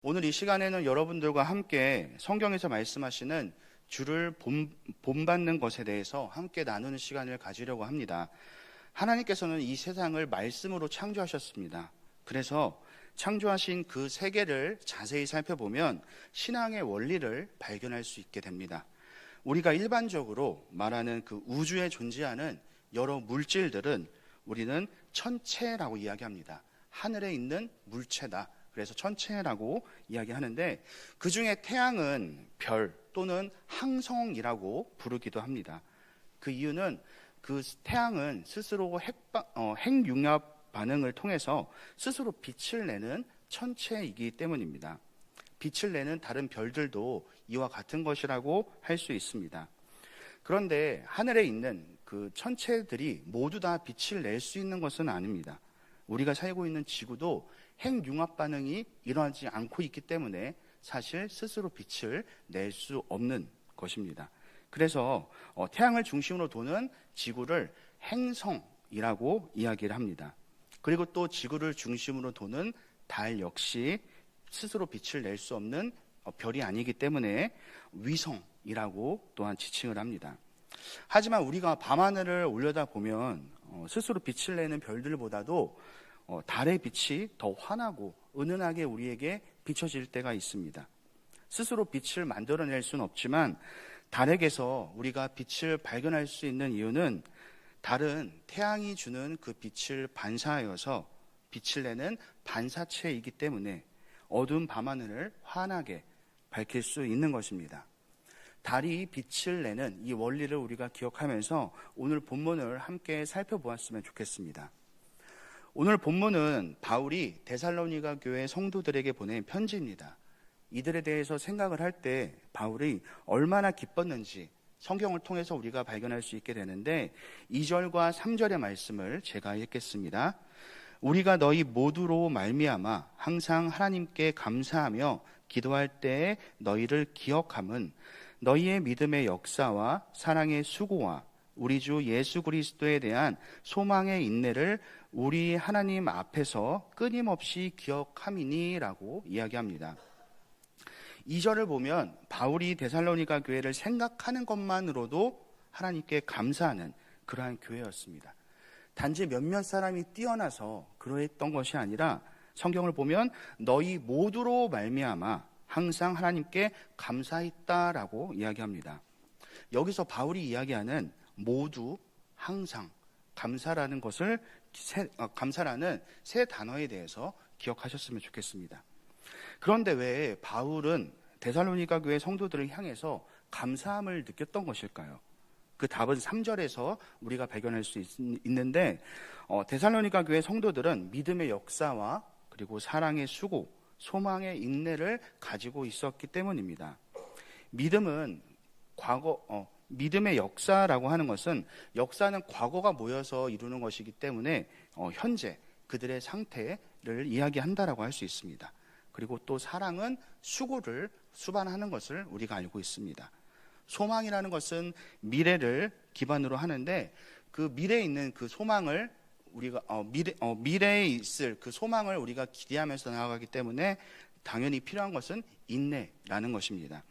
오늘 이 시간에는 여러분들과 함께 성경에서 말씀하시는 주를 본받는 것에 대해서 함께 나누는 시간을 가지려고 합니다. 하나님께서는 이 세상을 말씀으로 창조하셨습니다. 그래서 창조하신 그 세계를 자세히 살펴보면 신앙의 원리를 발견할 수 있게 됩니다. 우리가 일반적으로 말하는 그 우주에 존재하는 여러 물질들은 우리는 천체라고 이야기합니다. 하늘에 있는 물체다. 그래서 천체라고 이야기하는데, 그 중에 태양은 별 또는 항성이라고 부르기도 합니다. 그 이유는 그 태양은 스스로 핵융합 반응을 통해서 스스로 빛을 내는 천체이기 때문입니다. 빛을 내는 다른 별들도 이와 같은 것이라고 할 수 있습니다. 그런데 하늘에 있는 그 천체들이 모두 다 빛을 낼 수 있는 것은 아닙니다. 우리가 살고 있는 지구도 핵융합 반응이 일어나지 않고 있기 때문에 사실 스스로 빛을 낼 수 없는 것입니다. 그래서 태양을 중심으로 도는 지구를 행성이라고 이야기를 합니다. 그리고 또 지구를 중심으로 도는 달 역시 스스로 빛을 낼 수 없는 별이 아니기 때문에 위성이라고 또한 지칭을 합니다. 하지만 우리가 밤하늘을 올려다보면 스스로 빛을 내는 별들보다도 달의 빛이 더 환하고 은은하게 우리에게 비춰질 때가 있습니다. 스스로 빛을 만들어낼 수는 없지만 달에게서 우리가 빛을 발견할 수 있는 이유는 달은 태양이 주는 그 빛을 반사하여서 빛을 내는 반사체이기 때문에 어두운 밤하늘을 환하게 밝힐 수 있는 것입니다. 달이 빛을 내는 이 원리를 우리가 기억하면서 오늘 본문을 함께 살펴보았으면 좋겠습니다. 오늘 본문은 바울이 데살로니가 교회 성도들에게 보낸 편지입니다. 이들에 대해서 생각을 할 때 바울이 얼마나 기뻤는지 성경을 통해서 우리가 발견할 수 있게 되는데, 2절과 3절의 말씀을 제가 읽겠습니다. 우리가 너희 모두로 말미암아 항상 하나님께 감사하며 기도할 때에 너희를 기억함은 너희의 믿음의 역사와 사랑의 수고와 우리 주 예수 그리스도에 대한 소망의 인내를 우리 하나님 앞에서 끊임없이 기억함이니라고 이야기합니다. 2절을 보면 바울이 데살로니가 교회를 생각하는 것만으로도 하나님께 감사하는 그러한 교회였습니다. 단지 몇몇 사람이 뛰어나서 그러했던 것이 아니라 성경을 보면 너희 모두로 말미암아 항상 하나님께 감사했다라고 이야기합니다. 여기서 바울이 이야기하는 모두, 항상, 감사라는 것을 감사라는 세 단어에 대해서 기억하셨으면 좋겠습니다. 그런데 왜 바울은 데살로니가 교회 성도들을 향해서 감사함을 느꼈던 것일까요? 그 답은 3절에서 우리가 발견할 수 있는데, 데살로니가 교회 성도들은 믿음의 역사와 그리고 사랑의 수고, 소망의 인내를 가지고 있었기 때문입니다. 믿음의 역사라고 하는 것은, 역사는 과거가 모여서 이루는 것이기 때문에 현재 그들의 상태를 이야기한다라고 할 수 있습니다. 그리고 또 사랑은 수고를 수반하는 것을 우리가 알고 있습니다. 소망이라는 것은 미래를 기반으로 하는데, 그 미래에 있는 그 소망을 우리가 미래에 있을 그 소망을 우리가 기대하면서 나아가기 때문에 당연히 필요한 것은 인내라는 것입니다.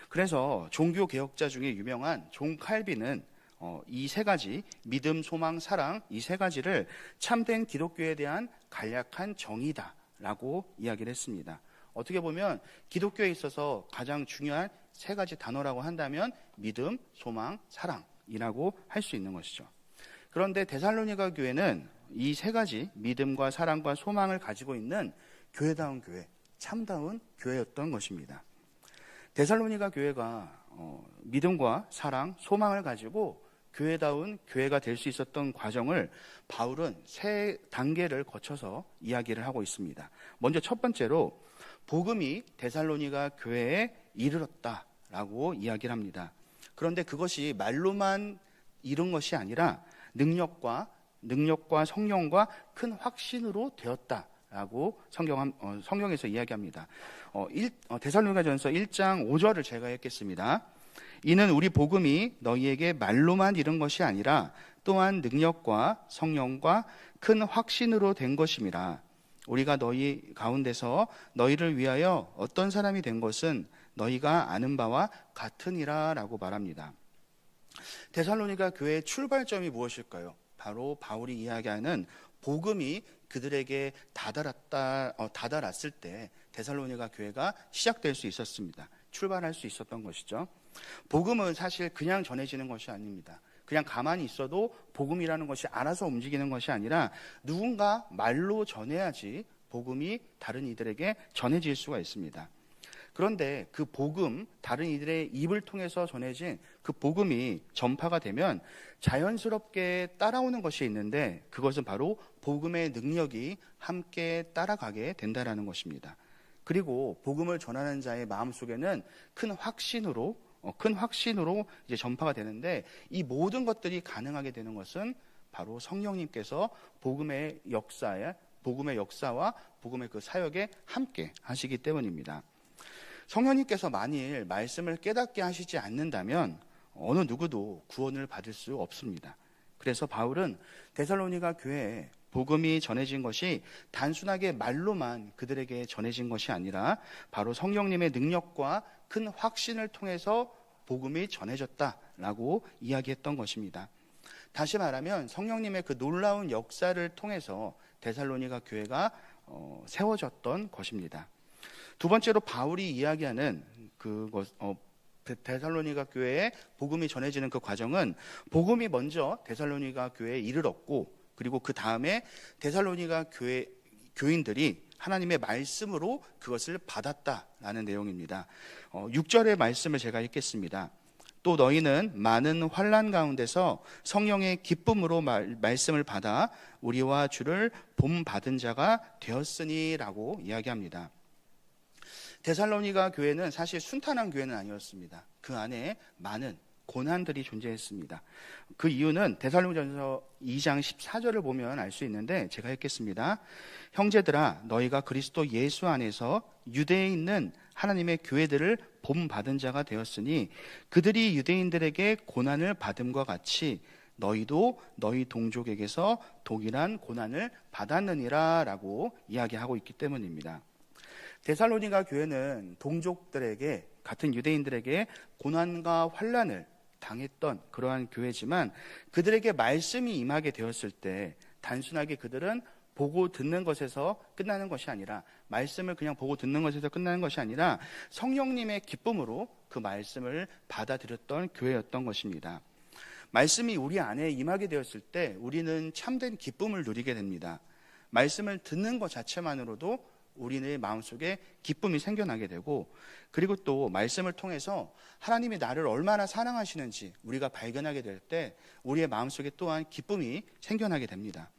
그래서 종교 개혁자 중에 유명한 존 칼빈은 이 세 가지, 믿음, 소망, 사랑, 이 세 가지를 참된 기독교에 대한 간략한 정의다라고 이야기를 했습니다. 어떻게 보면 기독교에 있어서 가장 중요한 세 가지 단어라고 한다면 믿음, 소망, 사랑이라고 할 수 있는 것이죠. 그런데 데살로니가 교회는 이 세 가지 믿음과 사랑과 소망을 가지고 있는 교회다운 교회, 참다운 교회였던 것입니다. 데살로니가 교회가 믿음과 사랑, 소망을 가지고 교회다운 교회가 될 수 있었던 과정을 바울은 세 단계를 거쳐서 이야기를 하고 있습니다. 먼저 첫 번째로 복음이 데살로니가 교회에 이르렀다라고 이야기를 합니다. 그런데 그것이 말로만 이룬 것이 아니라 능력과 성령과 큰 확신으로 되었다라고 성경에서 이야기합니다. 데살로니가전서 1장 5절을 제가 읽겠습니다. 이는 우리 복음이 너희에게 말로만 이른 것이 아니라 또한 능력과 성령과 큰 확신으로 된 것임이라. 우리가 너희 가운데서 너희를 위하여 어떤 사람이 된 것은 너희가 아는 바와 같으니라 라고 말합니다. 데살로니가 교회의 출발점이 무엇일까요? 바로 바울이 이야기하는 복음이 그들에게 다다랐을 때 데살로니가 교회가 시작될 수 있었습니다. 출발할 수 있었던 것이죠. 복음은 사실 그냥 전해지는 것이 아닙니다. 그냥 가만히 있어도 복음이라는 것이 알아서 움직이는 것이 아니라 누군가 말로 전해야지 복음이 다른 이들에게 전해질 수가 있습니다. 그런데 그 복음, 다른 이들의 입을 통해서 전해진 그 복음이 전파가 되면 자연스럽게 따라오는 것이 있는데 그것은 바로 복음의 능력이 함께 따라가게 된다는 것입니다. 그리고 복음을 전하는 자의 마음속에는 큰 확신으로 이제 전파가 되는데 이 모든 것들이 가능하게 되는 것은 바로 성령님께서 복음의 역사와 복음의 그 사역에 함께 하시기 때문입니다. 성령님께서 만일 말씀을 깨닫게 하시지 않는다면 어느 누구도 구원을 받을 수 없습니다. 그래서 바울은 데살로니가 교회에 복음이 전해진 것이 단순하게 말로만 그들에게 전해진 것이 아니라 바로 성령님의 능력과 큰 확신을 통해서 복음이 전해졌다라고 이야기했던 것입니다. 다시 말하면 성령님의 그 놀라운 역사를 통해서 데살로니가 교회가 세워졌던 것입니다. 두 번째로 바울이 이야기하는 데살로니가 교회에 복음이 전해지는 그 과정은 복음이 먼저 데살로니가 교회에 이르렀고 그리고 그 다음에 데살로니가 교인들이 하나님의 말씀으로 그것을 받았다라는 내용입니다. 6절의 말씀을 제가 읽겠습니다. 또 너희는 많은 환난 가운데서 성령의 기쁨으로 말씀을 받아 우리와 주를 본받은 자가 되었으니라고 이야기합니다. 데살로니가 교회는 사실 순탄한 교회는 아니었습니다. 그 안에 많은 고난들이 존재했습니다. 그 이유는 데살로니가전서 2장 14절을 보면 알 수 있는데 제가 읽겠습니다. 형제들아 너희가 그리스도 예수 안에서 유대에 있는 하나님의 교회들을 본받은 자가 되었으니 그들이 유대인들에게 고난을 받음과 같이 너희도 너희 동족에게서 동일한 고난을 받았느니라 라고 이야기하고 있기 때문입니다. 데살로니가 교회는 동족들에게 같은 유대인들에게 고난과 환난을 당했던 그러한 교회지만 그들에게 말씀이 임하게 되었을 때 단순하게 그들은 보고 듣는 것에서 끝나는 것이 아니라 말씀을 그냥 보고 듣는 것에서 끝나는 것이 아니라 성령님의 기쁨으로 그 말씀을 받아들였던 교회였던 것입니다. 말씀이 우리 안에 임하게 되었을 때 우리는 참된 기쁨을 누리게 됩니다. 말씀을 듣는 것 자체만으로도 우리의 마음속에 기쁨이 생겨나게 되고 그리고 또 말씀을 통해서 하나님이 나를 얼마나 사랑하시는지 우리가 발견하게 될 때 우리의 마음속에 또한 기쁨이 생겨나게 됩니다.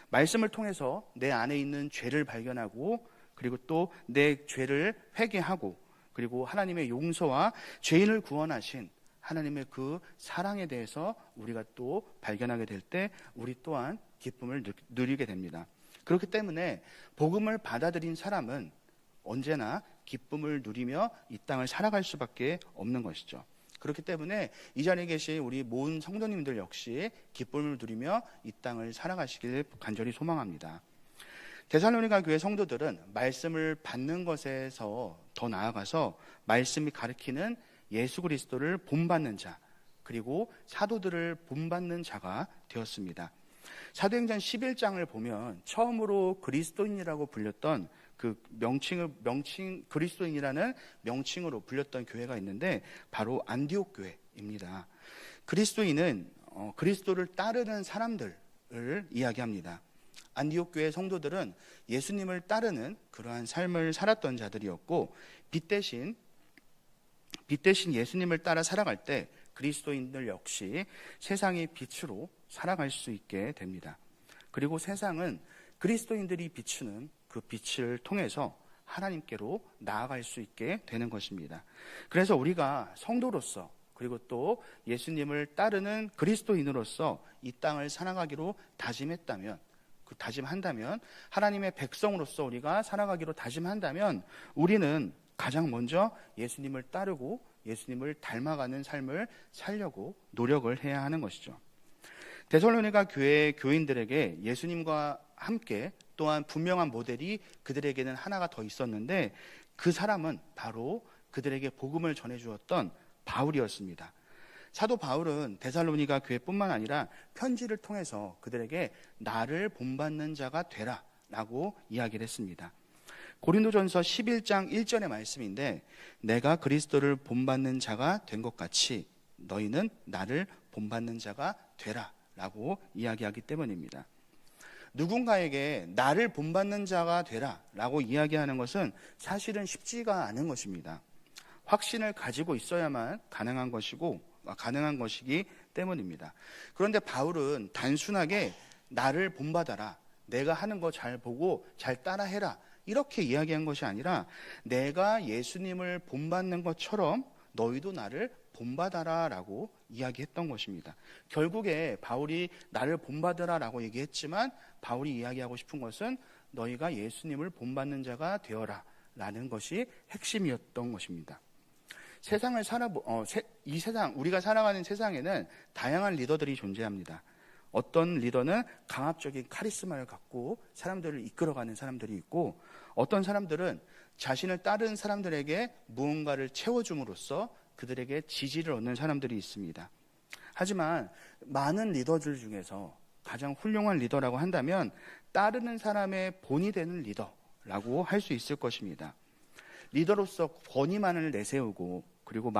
말씀을 통해서 내 안에 있는 죄를 발견하고 그리고 또 내 죄를 회개하고 그리고 하나님의 용서와 죄인을 구원하신 하나님의 그 사랑에 대해서 우리가 또 발견하게 될 때 우리 또한 기쁨을 누리게 됩니다. 그렇기 때문에 복음을 받아들인 사람은 언제나 기쁨을 누리며 이 땅을 살아갈 수밖에 없는 것이죠. 그렇기 때문에 이 자리에 계신 우리 모든 성도님들 역시 기쁨을 누리며 이 땅을 살아가시길 간절히 소망합니다. 데살로니가 교회 성도들은 말씀을 받는 것에서 더 나아가서 말씀이 가리키는 예수 그리스도를 본받는 자 그리고 사도들을 본받는 자가 되었습니다. 사도행전 11장을 보면 처음으로 그리스도인이라고 불렸던 그 그리스도인이라는 명칭으로 불렸던 교회가 있는데 바로 안디옥 교회입니다. 그리스도인은 그리스도를 따르는 사람들을 이야기합니다. 안디옥 교회 성도들은 예수님을 따르는 그러한 삶을 살았던 자들이었고 빛 대신 예수님을 따라 살아갈 때 그리스도인들 역시 세상의 빛으로 살아갈 수 있게 됩니다. 그리고 세상은 그리스도인들이 비추는 그 빛을 통해서 하나님께로 나아갈 수 있게 되는 것입니다. 그래서 우리가 성도로서 그리고 또 예수님을 따르는 그리스도인으로서 이 땅을 살아가기로 다짐한다면 하나님의 백성으로서 우리가 살아가기로 다짐한다면 우리는 가장 먼저 예수님을 따르고 예수님을 닮아가는 삶을 살려고 노력을 해야 하는 것이죠. 데살로니가 교회 교인들에게 예수님과 함께 또한 분명한 모델이 그들에게는 하나가 더 있었는데 그 사람은 바로 그들에게 복음을 전해주었던 바울이었습니다. 사도 바울은 데살로니가 교회뿐만 아니라 편지를 통해서 그들에게 나를 본받는 자가 되라 라고 이야기를 했습니다. 고린도전서 11장 1절의 말씀인데 내가 그리스도를 본받는 자가 된 것 같이 너희는 나를 본받는 자가 되라 라고 이야기하기 때문입니다. 누군가에게 나를 본받는 자가 되라 라고 이야기하는 것은 사실은 쉽지가 않은 것입니다. 확신을 가지고 있어야만 가능한 것이기 때문입니다. 그런데 바울은 단순하게 나를 본받아라, 내가 하는 거 잘 보고 잘 따라해라 이렇게 이야기한 것이 아니라 내가 예수님을 본받는 것처럼 너희도 나를 본받아라 라고 이야기했던 것입니다. 결국에 바울이 나를 본받으라 라고 얘기했지만 바울이 이야기하고 싶은 것은 너희가 예수님을 본받는 자가 되어라 라는 것이 핵심이었던 것입니다. 우리가 살아가는 세상에는 다양한 리더들이 존재합니다. 어떤 리더는 강압적인 카리스마를 갖고 사람들을 이끌어가는 사람들이 있고 어떤 사람들은 자신을 따르는 사람들에게 무언가를 채워줌으로써 그들에게 지지를 얻는 사람들이 있습니다. 하지만 많은 리더들 중에서 가장 훌륭한 리더라고 한다면 따르는 사람의 본이 되는 리더라고 할 수 있을 것입니다. 리더로서 권위만을 내세우고 그리고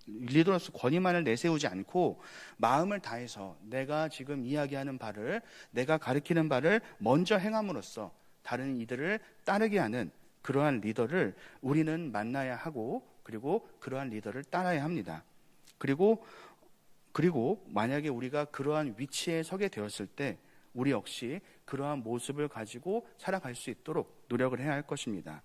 리더로서 권위만을 내세우지 않고 마음을 다해서 내가 지금 이야기하는 바를 내가 가르치는 바를 먼저 행함으로써 다른 이들을 따르게 하는 그러한 리더를 우리는 만나야 하고 그리고 그러한 리더를 따라야 합니다. 그리고 만약에 우리가 그러한 위치에 서게 되었을 때 우리 역시 그러한 모습을 가지고 살아갈 수 있도록 노력을 해야 할 것입니다.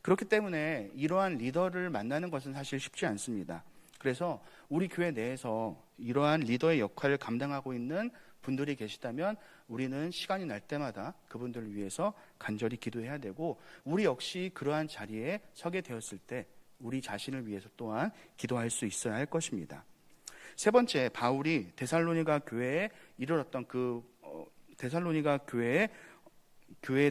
그렇기 때문에 이러한 리더를 만나는 것은 사실 쉽지 않습니다. 그래서 우리 교회 내에서 이러한 리더의 역할을 감당하고 있는 분들이 계시다면 우리는 시간이 날 때마다 그분들을 위해서 간절히 기도해야 되고 우리 역시 그러한 자리에 서게 되었을 때 우리 자신을 위해서 또한 기도할 수 있어야 할 것입니다. 세 번째, 바울이 데살로니가 교회에 이르렀던 데살로니가 교회에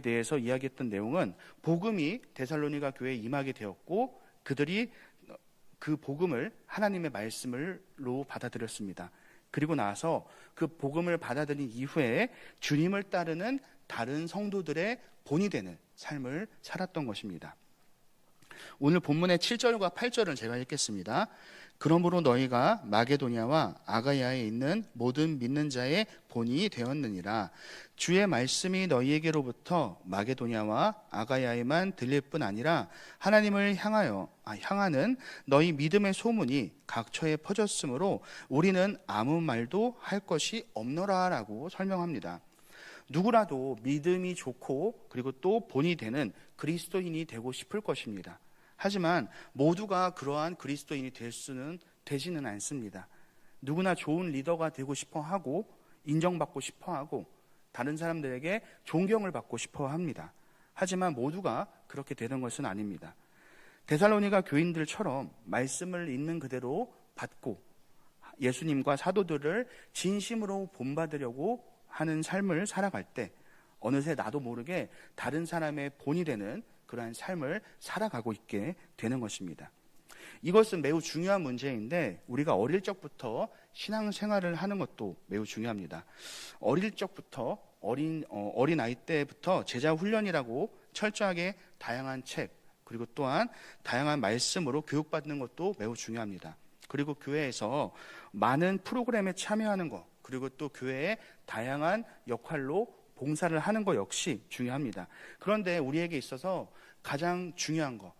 대해서 이야기했던 내용은 복음이 데살로니가 교회에 임하게 되었고 그들이 그 복음을 하나님의 말씀으로 받아들였습니다. 그리고 나서 그 복음을 받아들인 이후에 주님을 따르는 다른 성도들의 본이 되는 삶을 살았던 것입니다. 오늘 본문의 7절과 8절은 제가 읽겠습니다. 그러므로 너희가 마게도냐와 아가야에 있는 모든 믿는 자의 본이 되었느니라. 주의 말씀이 너희에게로부터 마게도냐와 아가야에만 들릴 뿐 아니라 하나님을 향하는 너희 믿음의 소문이 각처에 퍼졌으므로 우리는 아무 말도 할 것이 없노라 라고 설명합니다. 누구라도 믿음이 좋고 그리고 또 본이 되는 그리스도인이 되고 싶을 것입니다. 하지만 모두가 그러한 그리스도인이 되지는 않습니다. 누구나 좋은 리더가 되고 싶어 하고 인정받고 싶어 하고 다른 사람들에게 존경을 받고 싶어 합니다. 하지만 모두가 그렇게 되는 것은 아닙니다. 데살로니가 교인들처럼 말씀을 있는 그대로 받고 예수님과 사도들을 진심으로 본받으려고 하는 삶을 살아갈 때 어느새 나도 모르게 다른 사람의 본이 되는 그러한 삶을 살아가고 있게 되는 것입니다. 이것은 매우 중요한 문제인데 우리가 어릴 적부터 신앙생활을 하는 것도 매우 중요합니다. 어릴 적부터 어린 아이 때부터 제자 훈련이라고 철저하게 다양한 책 그리고 또한 다양한 말씀으로 교육받는 것도 매우 중요합니다. 그리고 교회에서 많은 프로그램에 참여하는 것 그리고 또 교회의 다양한 역할로 봉사를 하는 것 역시 중요합니다. 그런데 우리에게 있어서 가장 중요한 것,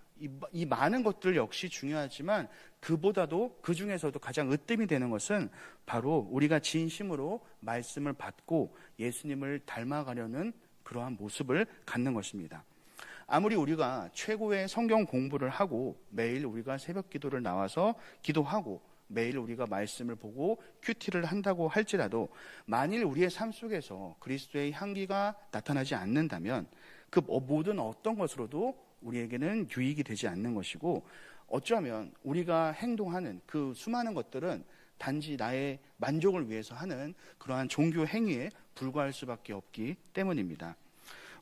이 많은 것들 역시 중요하지만 그보다도 그 중에서도 가장 으뜸이 되는 것은 바로 우리가 진심으로 말씀을 받고 예수님을 닮아가려는 그러한 모습을 갖는 것입니다. 아무리 우리가 최고의 성경 공부를 하고 매일 우리가 새벽 기도를 나와서 기도하고 매일 우리가 말씀을 보고 큐티를 한다고 할지라도 만일 우리의 삶 속에서 그리스도의 향기가 나타나지 않는다면 그 모든 어떤 것으로도 우리에게는 유익이 되지 않는 것이고 어쩌면 우리가 행동하는 그 수많은 것들은 단지 나의 만족을 위해서 하는 그러한 종교 행위에 불과할 수밖에 없기 때문입니다.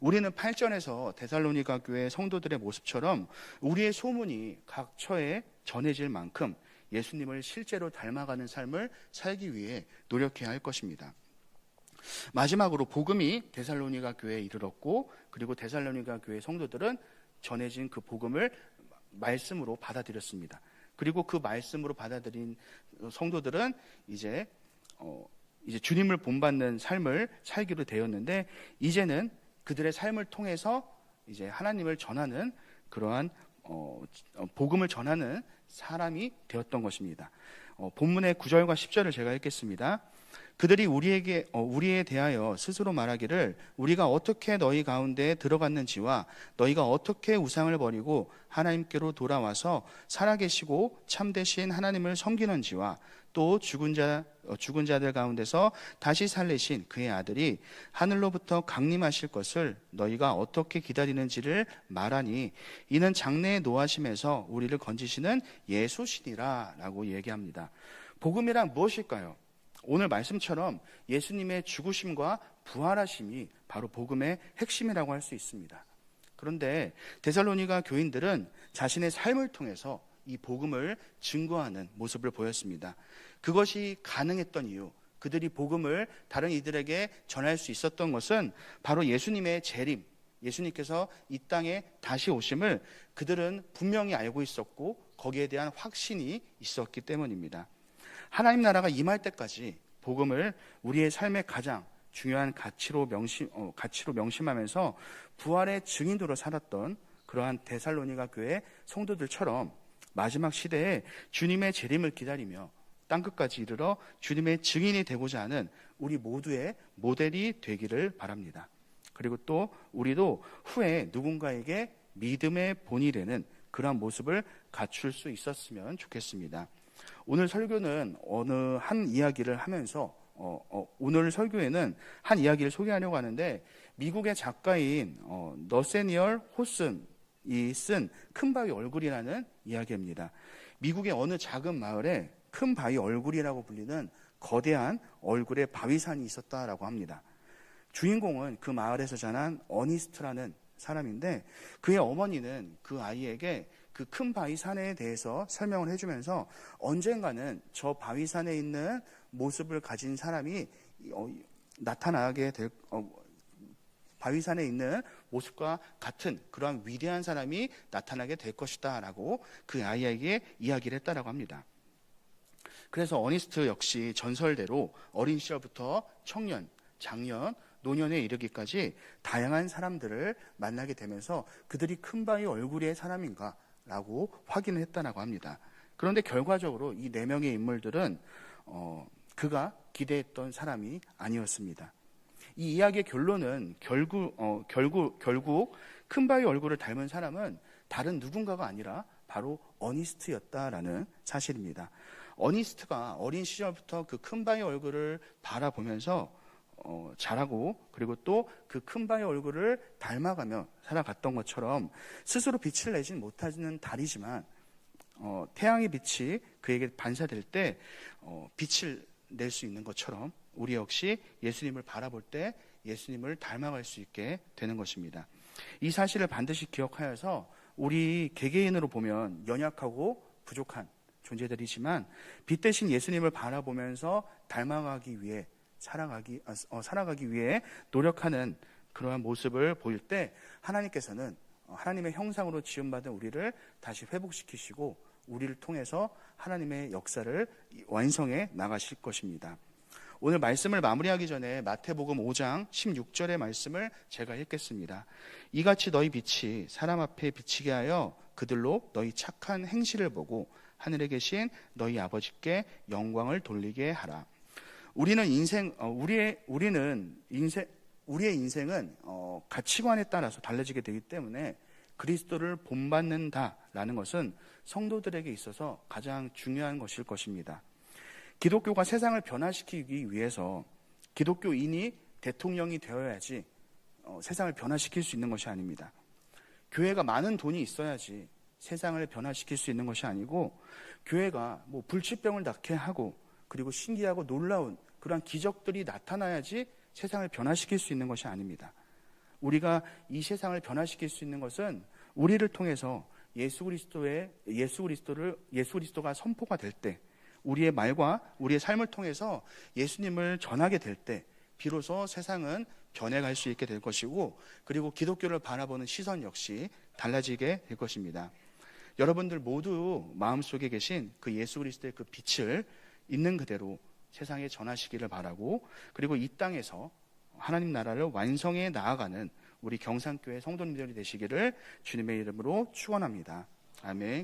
우리는 8절에서 데살로니가 교회 성도들의 모습처럼 우리의 소문이 각 처에 전해질 만큼 예수님을 실제로 닮아가는 삶을 살기 위해 노력해야 할 것입니다. 마지막으로 복음이 데살로니가 교회에 이르렀고, 그리고 데살로니가 교회 성도들은 전해진 그 복음을 말씀으로 받아들였습니다. 그리고 그 말씀으로 받아들인 성도들은 이제 주님을 본받는 삶을 살기로 되었는데, 이제는 그들의 삶을 통해서 이제 하나님을 전하는 그러한 복음을 전하는 사람이 되었던 것입니다. 본문의 9절과 10절을 제가 읽겠습니다. 그들이 우리에 대하여 스스로 말하기를 우리가 어떻게 너희 가운데 들어갔는지와 너희가 어떻게 우상을 버리고 하나님께로 돌아와서 살아계시고 참되신 하나님을 섬기는지와 또 죽은 자들 가운데서 다시 살리신 그의 아들이 하늘로부터 강림하실 것을 너희가 어떻게 기다리는지를 말하니 이는 장래의 노하심에서 우리를 건지시는 예수시니라 라고 얘기합니다. 복음이란 무엇일까요? 오늘 말씀처럼 예수님의 죽으심과 부활하심이 바로 복음의 핵심이라고 할 수 있습니다. 그런데 데살로니가 교인들은 자신의 삶을 통해서 이 복음을 증거하는 모습을 보였습니다. 그것이 가능했던 이유, 그들이 복음을 다른 이들에게 전할 수 있었던 것은 바로 예수님의 재림, 예수님께서 이 땅에 다시 오심을 그들은 분명히 알고 있었고 거기에 대한 확신이 있었기 때문입니다. 하나님 나라가 임할 때까지 복음을 우리의 삶의 가장 중요한 가치로 명심하면서 부활의 증인으로 살았던 그러한 데살로니가 교회 성도들처럼 마지막 시대에 주님의 재림을 기다리며 땅끝까지 이르러 주님의 증인이 되고자 하는 우리 모두의 모델이 되기를 바랍니다. 그리고 또 우리도 후에 누군가에게 믿음의 본이 되는 그러한 모습을 갖출 수 있었으면 좋겠습니다. 오늘 설교는 어느 한 이야기를 하면서 오늘 설교에는 한 이야기를 소개하려고 하는데, 미국의 작가인 너세니얼 호슨이 쓴 큰 바위 얼굴이라는 이야기입니다. 미국의 어느 작은 마을에 큰 바위 얼굴이라고 불리는 거대한 얼굴의 바위산이 있었다라고 합니다. 주인공은 그 마을에서 자란 어니스트라는 사람인데, 그의 어머니는 그 아이에게 그 큰 바위산에 대해서 설명을 해주면서 언젠가는 저 바위산에 있는 모습을 가진 사람이 나타나게 될 바위산에 있는 모습과 같은 그러한 위대한 사람이 나타나게 될 것이다 라고 그 아이에게 이야기를 했다라고 합니다. 그래서 어니스트 역시 전설대로 어린 시절부터 청년, 장년, 노년에 이르기까지 다양한 사람들을 만나게 되면서 그들이 큰 바위 얼굴의 사람인가 라고 확인을 했다라고 합니다. 그런데 결과적으로 이 4명의 인물들은 그가 기대했던 사람이 아니었습니다. 이 이야기의 결론은 결국 큰 바위 얼굴을 닮은 사람은 다른 누군가가 아니라 바로 어니스트였다라는 사실입니다. 어니스트가 어린 시절부터 그 큰 바위 얼굴을 바라보면서 자라고, 그리고 또 그 큰 바위 얼굴을 닮아가며 살아갔던 것처럼 스스로 빛을 내진 못하는 달이지만 태양의 빛이 그에게 반사될 때 빛을 낼 수 있는 것처럼 우리 역시 예수님을 바라볼 때 예수님을 닮아갈 수 있게 되는 것입니다. 이 사실을 반드시 기억하여서 우리 개개인으로 보면 연약하고 부족한 존재들이지만 빛 대신 예수님을 바라보면서 닮아가기 위해 살아가기 위해 노력하는 그러한 모습을 보일 때 하나님께서는 하나님의 형상으로 지음받은 우리를 다시 회복시키시고 우리를 통해서 하나님의 역사를 완성해 나가실 것입니다. 오늘 말씀을 마무리하기 전에 마태복음 5장 16절의 말씀을 제가 읽겠습니다. 이같이 너희 빛이 사람 앞에 비치게 하여 그들로 너희 착한 행실을 보고 하늘에 계신 너희 아버지께 영광을 돌리게 하라. 우리의 인생은 가치관에 따라서 달라지게 되기 때문에 그리스도를 본받는다라는 것은 성도들에게 있어서 가장 중요한 것일 것입니다. 기독교가 세상을 변화시키기 위해서 기독교인이 대통령이 되어야지 세상을 변화시킬 수 있는 것이 아닙니다. 교회가 많은 돈이 있어야지 세상을 변화시킬 수 있는 것이 아니고, 교회가 불치병을 낫게 하고 그리고 신기하고 놀라운 그러한 기적들이 나타나야지 세상을 변화시킬 수 있는 것이 아닙니다. 우리가 이 세상을 변화시킬 수 있는 것은 우리를 통해서 예수 그리스도가 선포가 될 때, 우리의 말과 우리의 삶을 통해서 예수님을 전하게 될 때 비로소 세상은 변해갈 수 있게 될 것이고, 그리고 기독교를 바라보는 시선 역시 달라지게 될 것입니다. 여러분들 모두 마음속에 계신 그 예수 그리스도의 그 빛을 있는 그대로 세상에 전하시기를 바라고, 그리고 이 땅에서 하나님 나라를 완성해 나아가는 우리 경산교회 성도님들이 되시기를 주님의 이름으로 축원합니다. 아멘.